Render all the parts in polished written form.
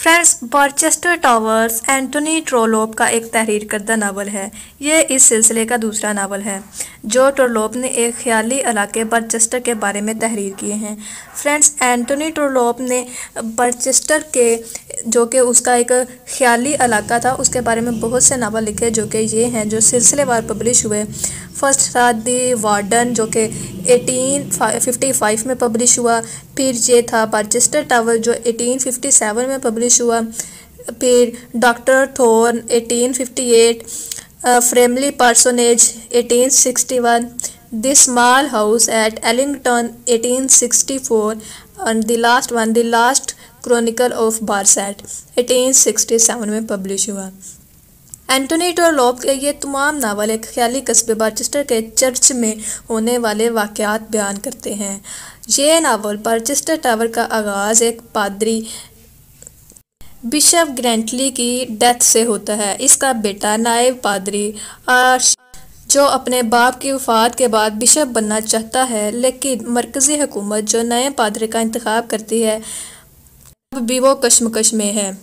Friends, बारचेस्टर towers Antony Trollope का एक तहरीर करदा नावल है। ये इस सिलसिले का दूसरा नावल है जो ट्रोलोप ने एक ख्याली इलाके बारचेस्टर के बारे में तहरीर किए हैं। फ्रेंड्स, एंटोनी ट्रोलोप ने बारचेस्टर के जो कि उसका एक ख्याली इलाका था उसके बारे में बहुत से नावल लिखे जो कि ये हैं जो सिलसिलेवार पब्लिश हुए। फर्स्ट था दी वार्डन जो कि 1855 में पब्लिश हुआ। फिर ये था बारचेस्टर टावर जो 1857 में पब्लिश हुआ। फिर doctor Thorne 1858, Framley Parsonage 1861, the small house at Allington 1864 और the last chronicle of Barset 1867 में पब्लिश हुआ। एंटोनी ट्रोलोप के ये तमाम नावल एक ख्याली कस्बे बारचेस्टर के चर्च में होने वाले वाक़यात बयान करते हैं। ये नावल बारचेस्टर टावर का आगाज़ एक पादरी बिशप ग्रेंटली की डेथ से होता है। इसका बेटा नायब पादरी जो अपने बाप की वफ़ात के बाद बिशप बनना चाहता है, लेकिन मरकज़ी हुकूमत जो नए पादरी का इंतखाब करती है अब भी वो कश्मकश में है।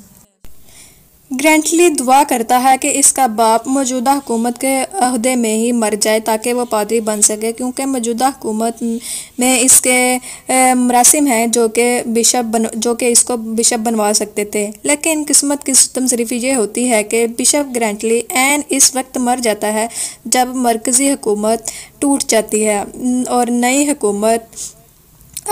ग्रेंटली दुआ करता है कि इसका बाप मौजूदा हुकूमत के अहदे में ही मर जाए ताकि वो पादरी बन सके, क्योंकि मौजूदा हुकूमत में इसके मरासिम हैं जो कि इसको बिशप बनवा सकते थे। लेकिन किस्मत की सितम सिर्फ ये होती है कि बिशप ग्रेंटली ऐन इस वक्त मर जाता है जब मरकज़ी हुकूमत टूट जाती है और नई हुकूमत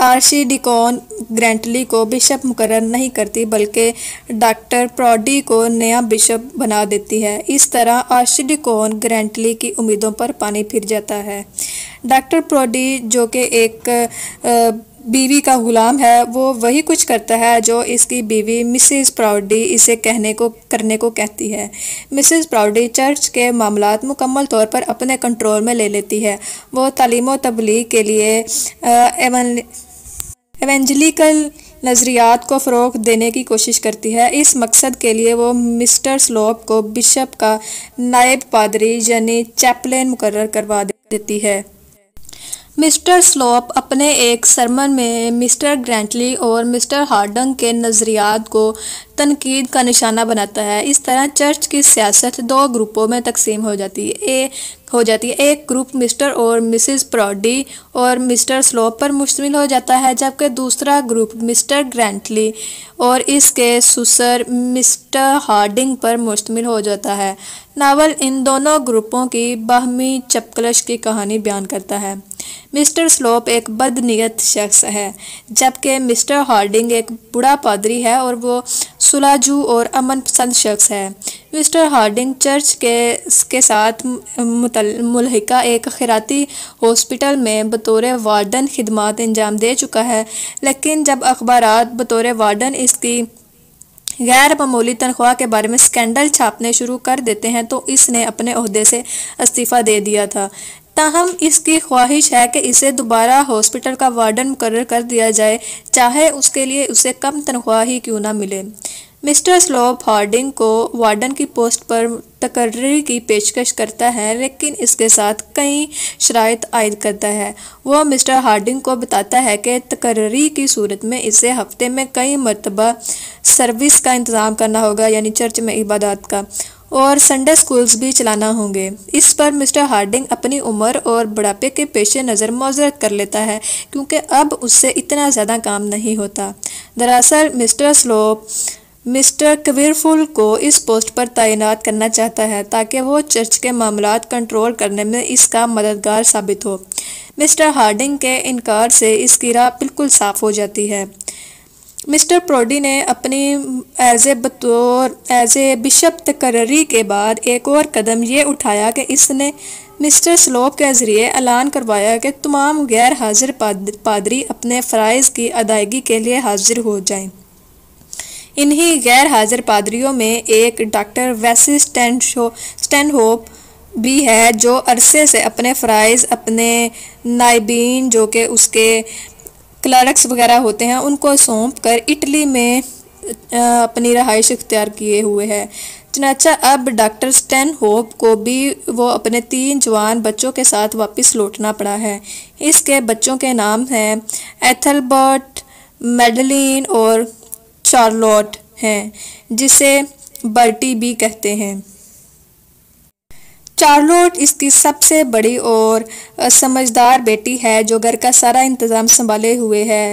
आर्चीडिकॉन ग्रेंटली को बिशप मुकर्रर नहीं करती बल्कि डॉक्टर प्रॉडी को नया बिशप बना देती है। इस तरह आर्चीडिकॉन ग्रेंटली की उम्मीदों पर पानी फिर जाता है। डॉक्टर प्रॉडी जो कि एक बीवी का गुलाम है, वो वही कुछ करता है जो इसकी बीवी मिसेस प्राउडी इसे करने को कहती है। मिसेस प्राउडी चर्च के मामलात मुकम्मल तौर पर अपने कंट्रोल में ले लेती है। वो तालीम व तबलीग के लिए एवेंजलिकल नज़रियात को फ़रोग़ देने की कोशिश करती है। इस मकसद के लिए वो मिस्टर स्लोप को बिशप का नायब पादरी यानी चैपलेन मुकर्रर करवा देती है। मिस्टर स्लोप अपने एक सरमन में मिस्टर ग्रेंटली और मिस्टर हार्डंग के नज़रियात को तनकीद का निशाना बनाता है। इस तरह चर्च की सियासत दो ग्रुपों में तकसीम हो जाती है। एक ग्रुप मिस्टर और मिसेस प्रॉडी और मिस्टर स्लोप पर मुश्तमिल हो जाता है, जबकि दूसरा ग्रुप मिस्टर ग्रेंटली और इसके सुसर मिस्टर हार्डिंग पर मुश्तमिल हो जाता है। नावल इन दोनों ग्रुपों की बाहमी चपकलश की कहानी बयान करता है। मिस्टर स्लोप एक बदनीयत शख्स है, जबकि मिस्टर हार्डिंग एक बूढ़ा पादरी है और वो सुलझू और अमन पसंद शख्स है। मिस्टर हार्डिंग चर्च के साथ मुल्हिका एक खैराती हॉस्पिटल में बतौर वार्डन खिदमात अंजाम दे चुका है, लेकिन जब अखबारात बतौर वार्डन इसकी गैर मामूली तनख्वाह के बारे में स्कैंडल छापने शुरू कर देते हैं तो इसने अपने ओहदे से इस्तीफ़ा दे दिया था। ताहम इसकी ख्वाहिश है कि इसे दोबारा हॉस्पिटल का वार्डन मुकर्रर कर दिया जाए, चाहे उसके लिए उसे कम तनख्वाह ही क्यों ना मिले। मिस्टर स्लोप हार्डिंग को वार्डन की पोस्ट पर तकर्री की पेशकश करता है, लेकिन इसके साथ कई शराइत आयद करता है। वो मिस्टर हार्डिंग को बताता है कि तकर्री की सूरत में इसे हफ्ते में कई मरतबा सर्विस का इंतज़ाम करना होगा, यानी चर्च में इबादत का, और संडे स्कूल्स भी चलाना होंगे। इस पर मिस्टर हार्डिंग अपनी उम्र और बुढ़ापे के पेश नज़र मौजरत कर लेता है, क्योंकि अब उससे इतना ज़्यादा काम नहीं होता। दरअसल मिस्टर स्लोप मिस्टर क्विरफुल को इस पोस्ट पर तैनात करना चाहता है ताकि वो चर्च के मामलात कंट्रोल करने में इसका मददगार साबित हो। मिस्टर हार्डिंग के इनकार से इसकी राह बिल्कुल साफ़ हो जाती है। मिस्टर प्रॉडी ने अपनी एज ए बिशप तकर्री के बाद एक और कदम ये उठाया कि इसने मिस्टर स्लोप के ज़रिए ऐलान करवाया कि तमाम गैर हाजिर पादरी अपने फ़राइज़ की अदायगी के लिए हाजिर हो जाएं। इन्हीं गैर हाजिर पादरियों में एक डॉक्टर वेसी स्टैनहोप भी है, जो अरसे से अपने फ़राइज़ अपने नायबीन जो कि उसके क्लर्क्स वगैरह होते हैं उनको सौंप कर इटली में अपनी रहाइश इख्तियार किए हुए है। चनाचा अब डॉक्टर स्टैनहोप को भी वो अपने 3 जवान बच्चों के साथ वापस लौटना पड़ा है। इसके बच्चों के नाम हैं एथलबर्ट, मेडलिन और चार्लोट हैं, जिसे बर्टी भी कहते हैं। चार्लोट इसकी सबसे बड़ी और समझदार बेटी है जो घर का सारा इंतज़ाम संभाले हुए है।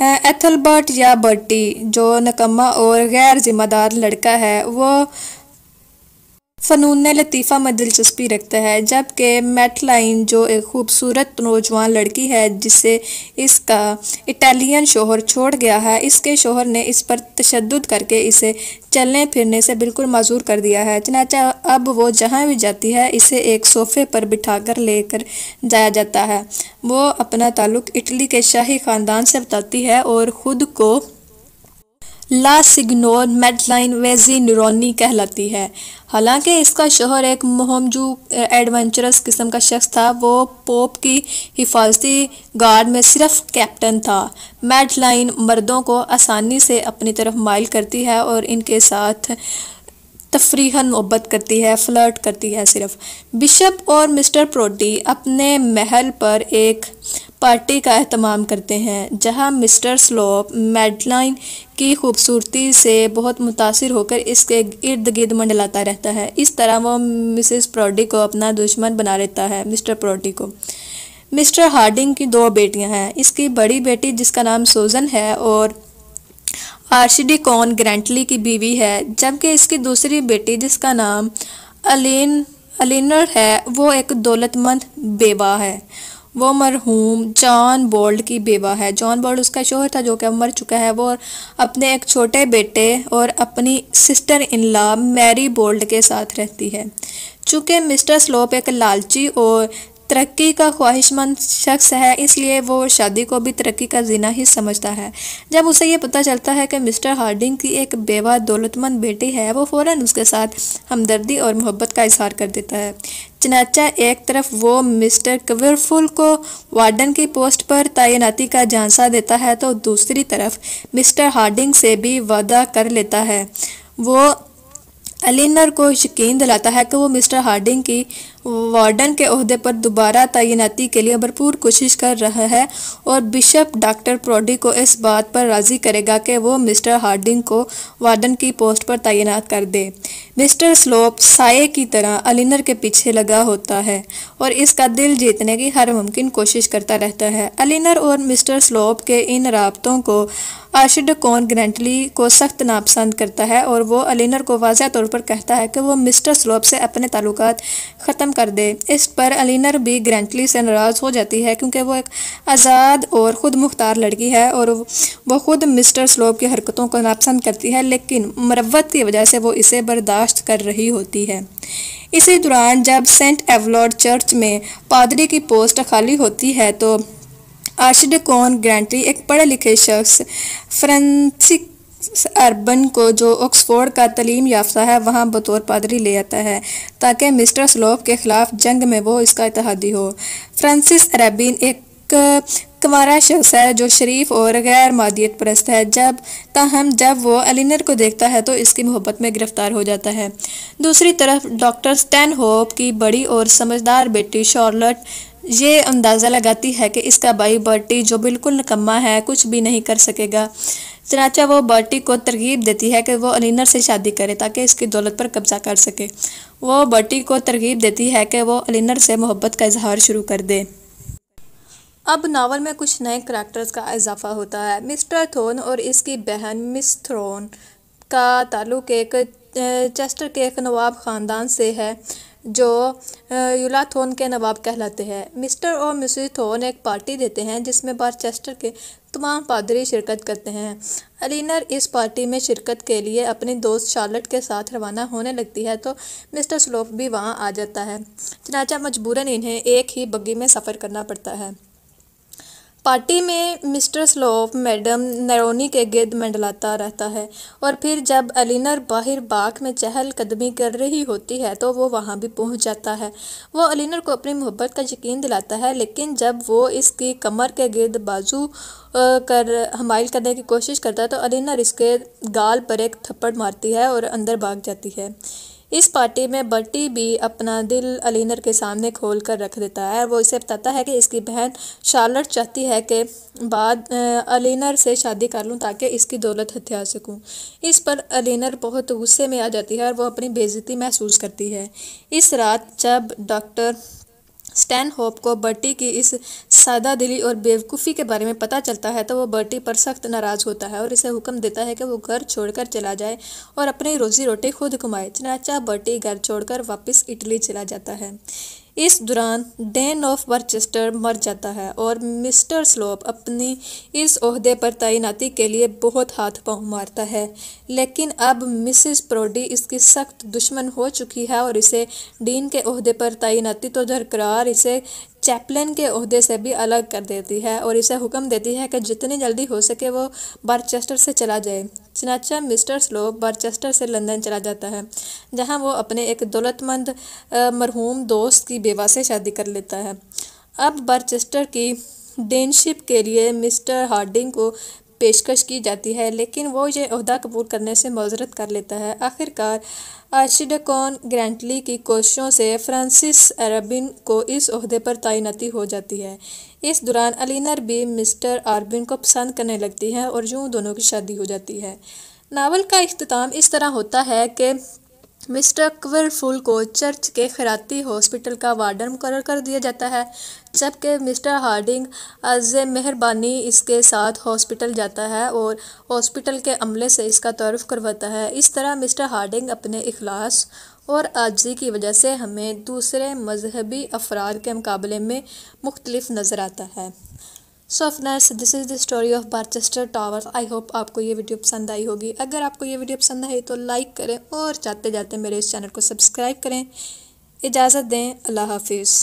एथलबर्ट या बर्टी जो निकम्मा और गैर जिम्मेदार लड़का है, वो फ़नून लतीफ़ा में दिलचस्पी रखता है, जबकि मैटलाइन जो एक खूबसूरत नौजवान लड़की है जिसे इसका इटालियन शोहर छोड़ गया है, इसके शोहर ने इस पर तशद्दुद करके इसे चलने फिरने से बिल्कुल माजूर कर दिया है। चनाचा अब वो जहाँ भी जाती है इसे एक सोफ़े पर बिठाकर लेकर जाया जाता है। वो अपना ताल्लुक़ इटली के शाही ख़ानदान से बताती है और ख़ुद को ला सिग्नोर मैडलाइन वेजी निरोनी कहलाती है। हालांकि इसका शोहर एक मोहमजू एडवेंचरस किस्म का शख्स था, वो पोप की हिफाजती गार्ड में सिर्फ कैप्टन था। मैडलाइन मर्दों को आसानी से अपनी तरफ माइल करती है और इनके साथ तफरीहन मोहब्बत करती है, फ्लर्ट करती है सिर्फ। बिशप और मिस्टर प्रोटी अपने महल पर एक पार्टी का एहतमाम करते हैं, जहां मिस्टर स्लोप मैडलाइन की खूबसूरती से बहुत मुतासिर होकर इसके इर्द गिर्द मंडलाता रहता है। इस तरह वो मिसेस प्रोटी को अपना दुश्मन बना लेता है। मिस्टर प्रोटी को मिस्टर हार्डिंग की दो बेटियां हैं। इसकी बड़ी बेटी जिसका नाम सूजन है और आर्चिडिकॉन ग्रैंटली की बीवी है, जबकि इसकी दूसरी बेटी जिसका नाम अलीनर है, वो एक दौलतमंद बेवा है। वो मरहूम जॉन बोल्ड की बेवा है। जॉन बोल्ड उसका शोहर था जो कि अब मर चुका है। वो अपने एक छोटे बेटे और अपनी sister in law Mary Bold के साथ रहती है। चूँकि मिस्टर स्लोप एक लालची और तरक्की का ख्वाहिशमंद शख्स है, इसलिए वो शादी को भी तरक्की का ज़िना ही समझता है। जब उसे ये पता चलता है कि मिस्टर हार्डिंग की एक बेवा दौलतमंद बेटी है, वो फ़ौरन उसके साथ हमदर्दी और मोहब्बत का इजहार कर देता है। चनाचा एक तरफ वो मिस्टर कविरफुल को वार्डन की पोस्ट पर तैनाती का झांसा देता है, तो दूसरी तरफ मिस्टर हार्डिंग से भी वादा कर लेता है। वो एलिनर को यकीन दिलाता है कि वो मिस्टर हार्डिंग की वार्डन के ओहदे पर दोबारा तैनाती के लिए भरपूर कोशिश कर रहा है और बिशप डॉक्टर प्रोडी को इस बात पर राज़ी करेगा कि वो मिस्टर हार्डिंग को वार्डन की पोस्ट पर तैनात कर दे। मिस्टर स्लोप साये की तरह एलिनर के पीछे लगा होता है और इसका दिल जीतने की हर मुमकिन कोशिश करता रहता है। एलिनर और मिस्टर स्लोप के इन राब्तों को आर्चिडिकॉन ग्रैंटली को सख्त नापसंद करता है और वो एलिनर को वाज़ह तौर पर कहता है कि वो मिस्टर स्लोप से अपने ताल्लुकात ख़त्म कर दे। इस पर एलिनर भी ग्रैंटली से नाराज़ हो जाती है क्योंकि वो एक आज़ाद और ख़ुद मुख्तार लड़की है और वो ख़ुद मिस्टर स्लोप की हरकतों को नापसंद करती है, लेकिन मरवत की वजह से वो इसे बर्दाश्त कर रही होती है। इसी दौरान जब सेंट एवलॉड चर्च में पादरी की पोस्ट खाली होती है तो आर्चिडिकॉन ग्रैंटली एक पढ़े लिखे शख्स फ्रांसिस अर्बन को, जो ऑक्सफोर्ड का तालीम याफ्ता है, वहाँ बतौर पादरी ले आता है ताकि मिस्टर स्लोप के ख़िलाफ़ जंग में वो इसका इत्तेहादी हो। फ्रांसिस अर्बन एक कुंवारा शख्स है जो शरीफ और गैर मादियत परस्त है। जब वो एलिनर को देखता है तो इसकी मोहब्बत में गिरफ्तार हो जाता है। दूसरी तरफ डॉक्टर स्टैनहोप की बड़ी और समझदार बेटी शार्लट ये अंदाज़ा लगाती है कि इसका भाई बर्टी, जो बिल्कुल निकम्मा है, कुछ भी नहीं कर सकेगा। चनाचा वो बर्टी को तरगीब देती है कि वो एलिनर से शादी करे ताकि इसकी दौलत पर कब्जा कर सके। वो बर्टी को तरगीब देती है कि वो एलिनर से मोहब्बत का इजहार शुरू कर दे। अब नावल में कुछ नए करैक्टर्स का इजाफा होता है। मिस्टर थोर्न और इसकी बहन मिस थोर्न का ताल्लुक़ एक चेस्टर के एक नवाब ख़ानदान से है जो यूलाथोन के नवाब कहलाते हैं। मिस्टर और मिसेस थोर्न एक पार्टी देते हैं जिसमें बारचेस्टर के तमाम पादरी शिरकत करते हैं। एलिनर इस पार्टी में शिरकत के लिए अपनी दोस्त शार्लट के साथ रवाना होने लगती है तो मिस्टर स्लोप भी वहां आ जाता है। चनाचा मजबूरन इन्हें एक ही बग्गी में सफ़र करना पड़ता है। पार्टी में मिस्टर स्लोप मैडम नेरोनी के गिर्द मंडलाता रहता है और फिर जब एलिनर बाहर बाग में चहल कदमी कर रही होती है तो वो वहाँ भी पहुँच जाता है। वो एलिनर को अपनी मोहब्बत का यकीन दिलाता है, लेकिन जब वो इसकी कमर के गिर्द बाजू कर हमाइल करने की कोशिश करता है तो एलिनर इसके गाल पर एक थप्पड़ मारती है और अंदर भाग जाती है। इस पार्टी में बर्टी भी अपना दिल अलीनर के सामने खोल कर रख देता है। वो इसे बताता है कि इसकी बहन शार्लट चाहती है कि बाद अलीनर से शादी कर लूं ताकि इसकी दौलत हथिया सकूं। इस पर अलीनर बहुत गुस्से में आ जाती है और वो अपनी बेइज्जती महसूस करती है। इस रात जब डॉक्टर स्टैनहोप को बर्टी की इस सादा दिली और बेवकूफ़ी के बारे में पता चलता है तो वो बर्टी पर सख्त नाराज़ होता है और इसे हुक्म देता है कि वो घर छोड़कर चला जाए और अपनी रोजी रोटी खुद कमाए। चनाचा बर्टी घर छोड़कर वापस इटली चला जाता है। इस दौरान डेन ऑफ वर्चेस्टर मर जाता है और मिस्टर स्लोप अपनी इस ओहदे पर तैनाती के लिए बहुत हाथ पांव मारता है, लेकिन अब मिसेस प्रोडी इसकी सख्त दुश्मन हो चुकी है और इसे डीन के ओहदे पर तैनाती तो दरकरार इसे चैपलिन के ओहदे से भी अलग कर देती है और इसे हुक्म देती है कि जितनी जल्दी हो सके वो बारचेस्टर से चला जाए। चनाचा मिस्टर स्लोप बारचेस्टर से लंदन चला जाता है, जहां वो अपने एक दौलतमंद मरहूम दोस्त की बेवा से शादी कर लेता है। अब बारचेस्टर की डेनशिप के लिए मिस्टर हार्डिंग को पेशकश की जाती है, लेकिन वो ये ओहदा कबूल करने से मौजरत कर लेता है। आखिरकार आर्चिडेकॉन ग्रैंटली की कोशिशों से फ्रांसिस अरबिन को इस ओहदे पर तैनाती हो जाती है। इस दौरान अलीनर भी मिस्टर आर्बिन को पसंद करने लगती है और यूं दोनों की शादी हो जाती है। नावल का इख्तिताम इस तरह होता है कि मिस्टर क्विरफुल को चर्च के खैराती हॉस्पिटल का वार्डन मुकर्रर कर दिया जाता है, जबकि मिस्टर हार्डिंग अज़ मेहरबानी इसके साथ हॉस्पिटल जाता है और हॉस्पिटल के अमले से इसका तारुफ करवाता है। इस तरह मिस्टर हार्डिंग अपने इखलास और आजिज़ी की वजह से हमें दूसरे मजहबी अफराद के मुकाबले में मुख्तलिफ नज़र आता है। So friends, this is the story of Barchester towers. I hope आपको ये वीडियो पसंद आई होगी। अगर आपको ये वीडियो पसंद आई तो लाइक करें और जाते जाते मेरे इस चैनल को सब्सक्राइब करें। इजाज़त दें, अल्लाह हाफिज़।